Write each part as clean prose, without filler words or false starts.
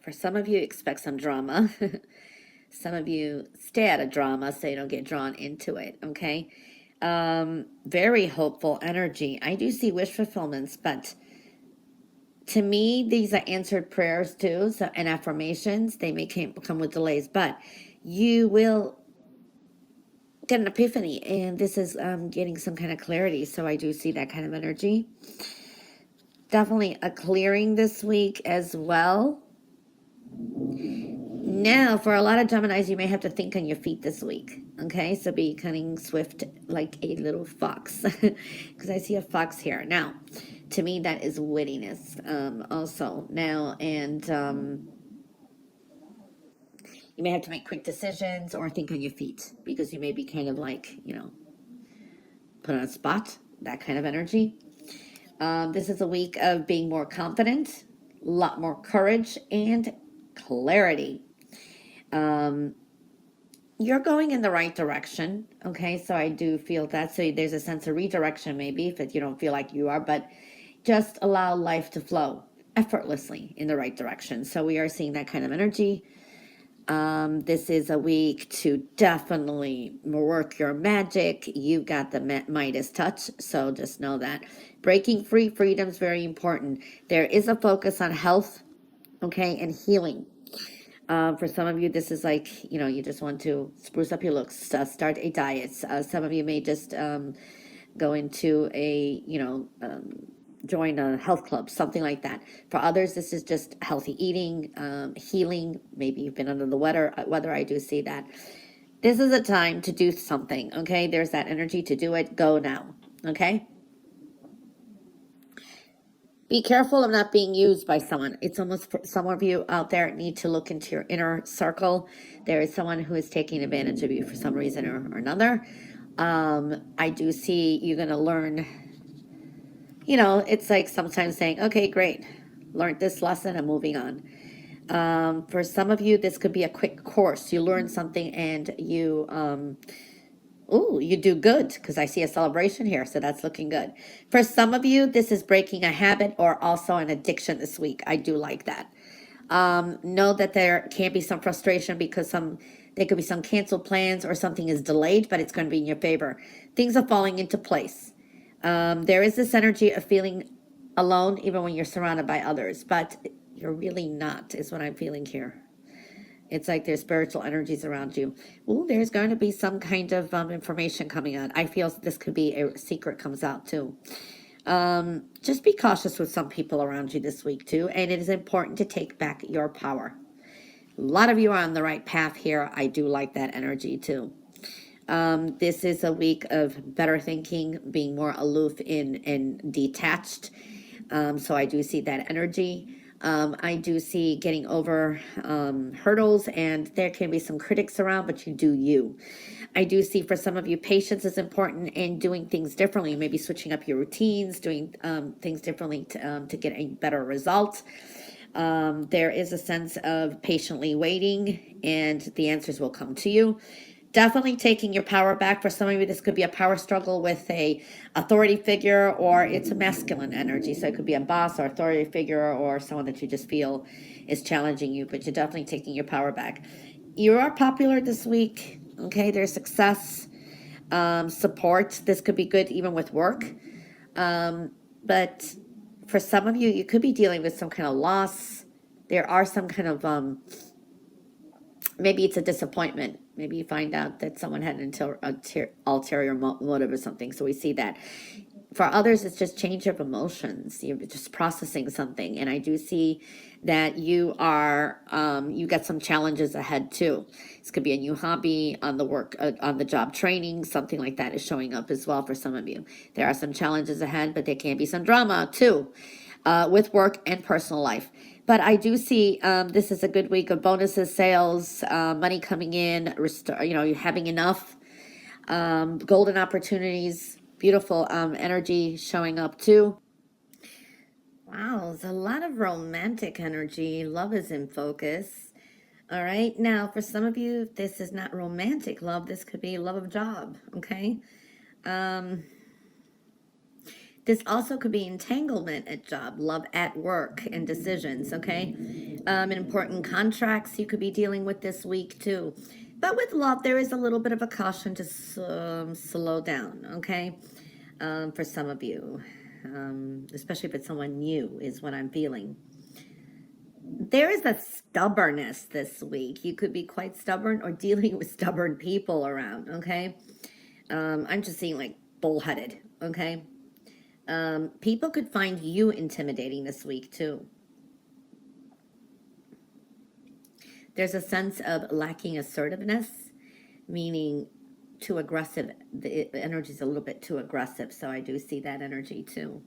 For some of you, expect some drama. Some of you stay out of drama so you don't get drawn into it, okay? Very hopeful energy. I do see wish fulfillments, but to me, these are answered prayers too, so, and affirmations. They may come with delays, but you will get an epiphany, and this is getting some kind of clarity. So I do see that kind of energy. Definitely a clearing this week as well. Now, for a lot of Geminis, you may have to think on your feet this week. Okay, so be cunning, swift, like a little fox, because I see a fox here. Now, to me, that is wittiness also. Now, and you may have to make quick decisions or think on your feet, because you may be kind of like, put on a spot, that kind of energy. This is a week of being more confident, a lot more courage, and clarity. You're going in the right direction, okay? So I do feel that. So there's a sense of redirection maybe if you don't feel like you are, but just allow life to flow effortlessly in the right direction. So we are seeing that kind of energy. This is a week to definitely work your magic. You've got the Midas touch, so just know that. Breaking free freedom is very important. There is a focus on health, okay, and healing. For some of you, this is like, you just want to spruce up your looks, start a diet. Some of you may just go into join a health club, something like that. For others, this is just healthy eating, healing. Maybe you've been under the weather. I do see that. This is a time to do something, okay? There's that energy to do it. Go now, okay? Be careful of not being used by someone. It's almost, for some of you out there need to look into your inner circle. There is someone who is taking advantage of you for some reason or another. I do see you're going to learn, it's like sometimes saying, okay, great, learned this lesson, I'm moving on. For some of you, this could be a quick course. You learn something and you do good, because I see a celebration here, so that's looking good. For some of you, this is breaking a habit or also an addiction this week. I do like that. Know that there can be some frustration because there could be some canceled plans or something is delayed, but it's going to be in your favor. Things are falling into place. There is this energy of feeling alone even when you're surrounded by others, but you're really not, is what I'm feeling here. It's like there's spiritual energies around you. Ooh, there's going to be some kind of information coming out. I feel this could be a secret comes out too. Just be cautious with some people around you this week too. And it is important to take back your power. A lot of you are on the right path here. I do like that energy too. This is a week of better thinking, being more aloof and detached. So I do see that energy. I do see getting over hurdles, and there can be some critics around, but you do you. I do see for some of you, patience is important and doing things differently, maybe switching up your routines, doing things differently to get a better result. There is a sense of patiently waiting, and the answers will come to you. Definitely taking your power back. For some of you, this could be a power struggle with a authority figure, or it's a masculine energy. So it could be a boss or authority figure or someone that you just feel is challenging you, but you're definitely taking your power back. You are popular this week. Okay, there's success, support. This could be good even with work. But for some of you, you could be dealing with some kind of loss. There are some kind of maybe it's a disappointment. Maybe you find out that someone had an ulterior motive or something. So we see that. For others, it's just change of emotions. You're just processing something. And I do see that you got some challenges ahead too. This could be a new hobby, on the job training, something like that is showing up as well for some of you. There are some challenges ahead, but there can be some drama too, with work and personal life. But I do see this is a good week of bonuses, sales, money coming in, you having enough, golden opportunities, beautiful energy showing up too. Wow, there's a lot of romantic energy. Love is in focus. All right, now for some of you, this is not romantic love. This could be love of job, okay? This also could be entanglement at job, love at work, and decisions, okay? Important contracts you could be dealing with this week too. But with love, there is a little bit of a caution to slow down, okay? For some of you, especially if it's someone new, is what I'm feeling. There is a stubbornness this week. You could be quite stubborn or dealing with stubborn people around, okay? I'm just seeing like bullheaded, okay? People could find you intimidating this week too. There's a sense of lacking assertiveness, meaning too aggressive. The energy is a little bit too aggressive, so I do see that energy too.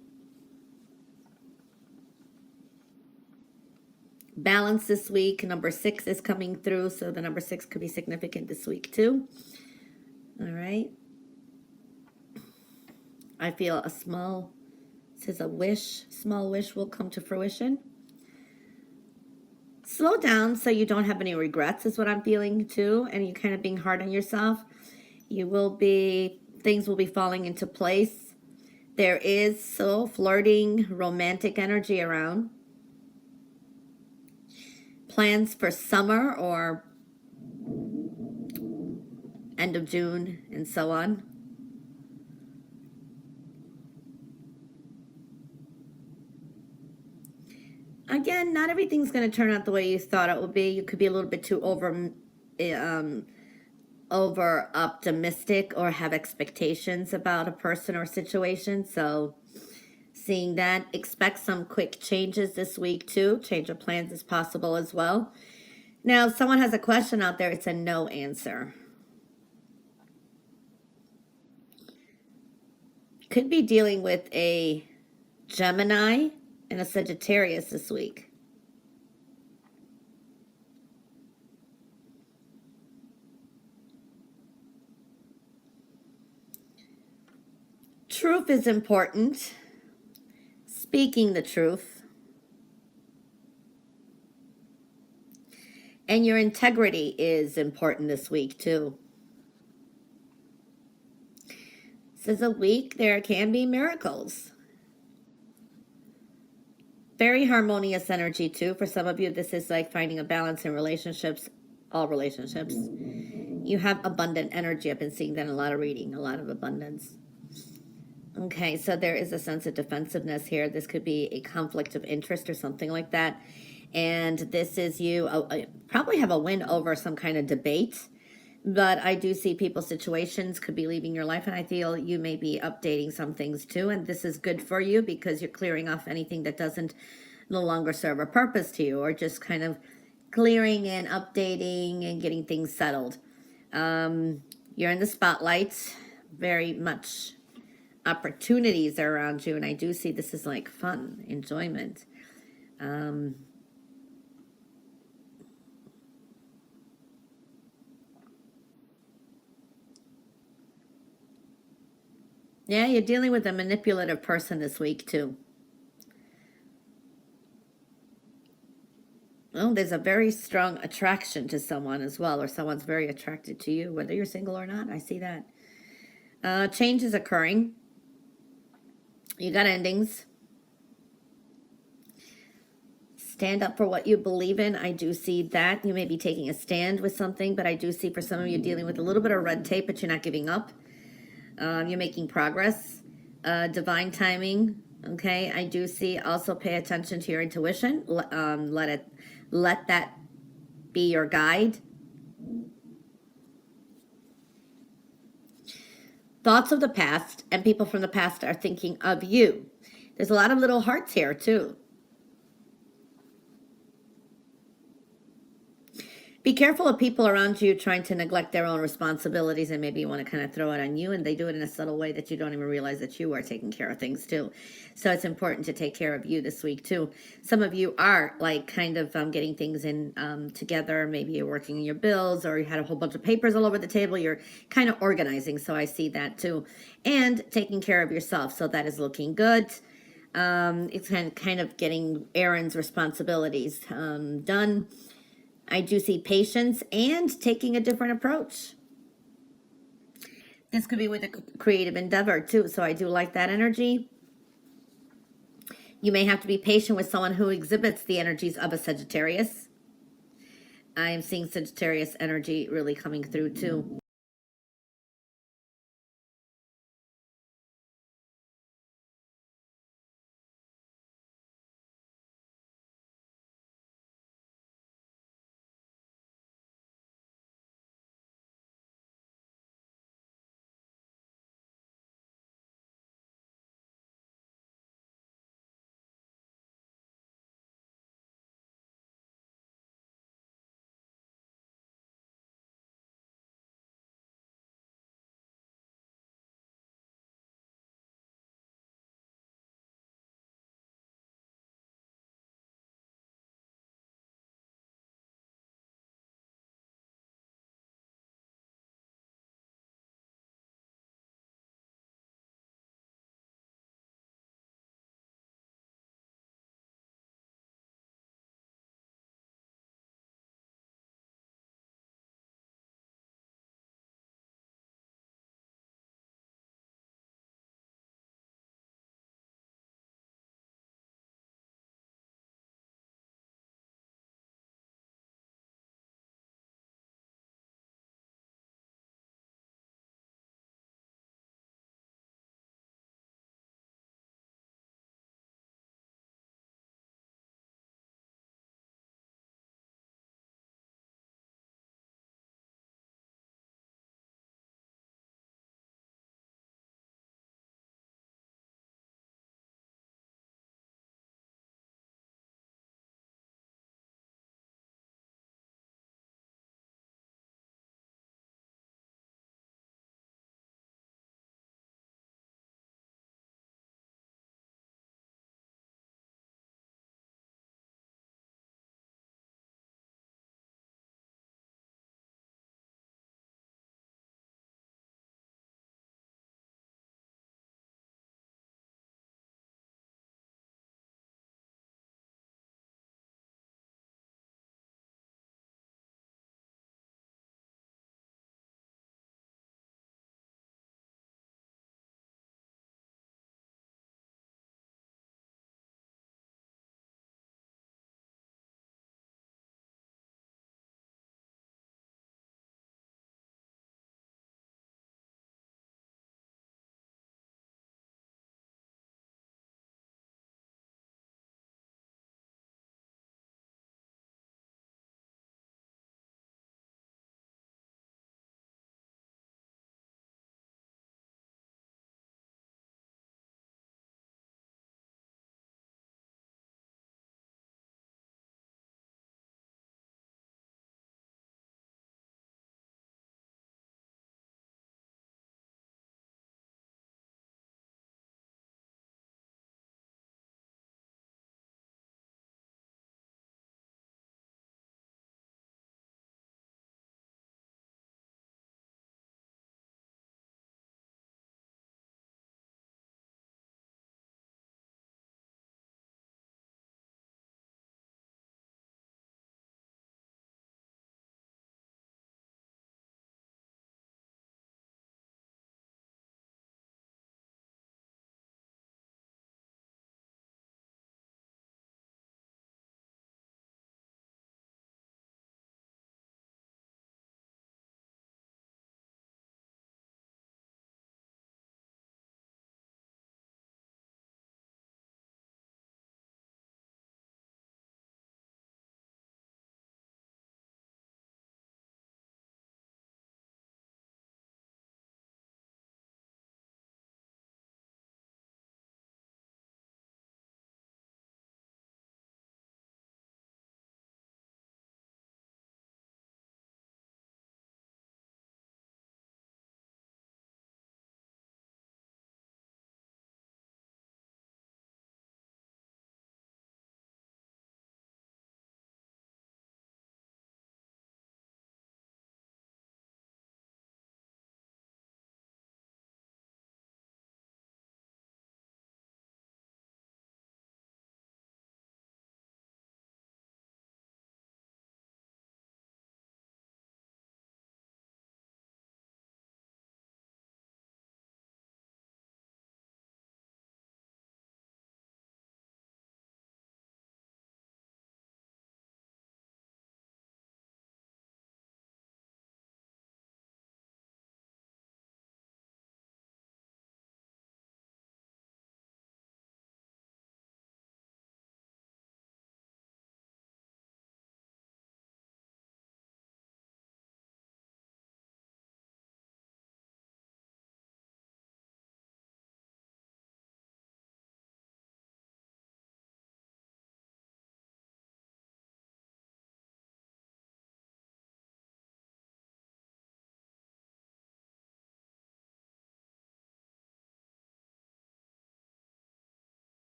Balance this week. Number 6 is coming through, so the number 6 could be significant this week too. All right. I feel a small, it says a wish, small wish will come to fruition. Slow down so you don't have any regrets is what I'm feeling too, and you're kind of being hard on yourself. You will be, things will be falling into place. There is so flirting, romantic energy around. Plans for summer or end of June and so on. Again, not everything's going to turn out the way you thought it would be. You could be a little bit too over optimistic or have expectations about a person or situation. So seeing that, expect some quick changes this week too. Change of plans is possible as well. Now, if someone has a question out there, it's a no answer. Could be dealing with a Gemini and a Sagittarius this week. Truth is important. Speaking the truth. And your integrity is important this week too. This is a week there can be miracles. Very harmonious energy too. For some of you, this is like finding a balance in relationships, all relationships. You have abundant energy. I've been seeing that in a lot of reading, a lot of abundance. Okay, so there is a sense of defensiveness here. This could be a conflict of interest or something like that. And this is you probably have a win over some kind of debate. But I do see people's situations could be leaving your life, and I feel you may be updating some things too. And this is good for you because you're clearing off anything that doesn't no longer serve a purpose to you, or just kind of clearing and updating and getting things settled. You're in the spotlight, very much opportunities are around you, and I do see this is like fun, enjoyment. Yeah, you're dealing with a manipulative person this week too. Oh, there's a very strong attraction to someone as well, or someone's very attracted to you, whether you're single or not. I see that. Change is occurring. You got endings. Stand up for what you believe in. I do see that. You may be taking a stand with something, but I do see for some of you dealing with a little bit of red tape, but you're not giving up. You're making progress. Divine timing. Okay, I do see also pay attention to your intuition. Let that be your guide. Thoughts of the past and people from the past are thinking of you. There's a lot of little hearts here too. Be careful of people around you trying to neglect their own responsibilities, and maybe you want to kind of throw it on you, and they do it in a subtle way that you don't even realize that you are taking care of things too. So it's important to take care of you this week too. Some of you are like kind of getting things in together. Maybe you're working on your bills, or you had a whole bunch of papers all over the table. You're kind of organizing, so I see that too. And taking care of yourself, so that is looking good. It's kind of getting errands, responsibilities done. I do see patience and taking a different approach. This could be with a creative endeavor too, so I do like that energy. You may have to be patient with someone who exhibits the energies of a Sagittarius. I am seeing Sagittarius energy really coming through too.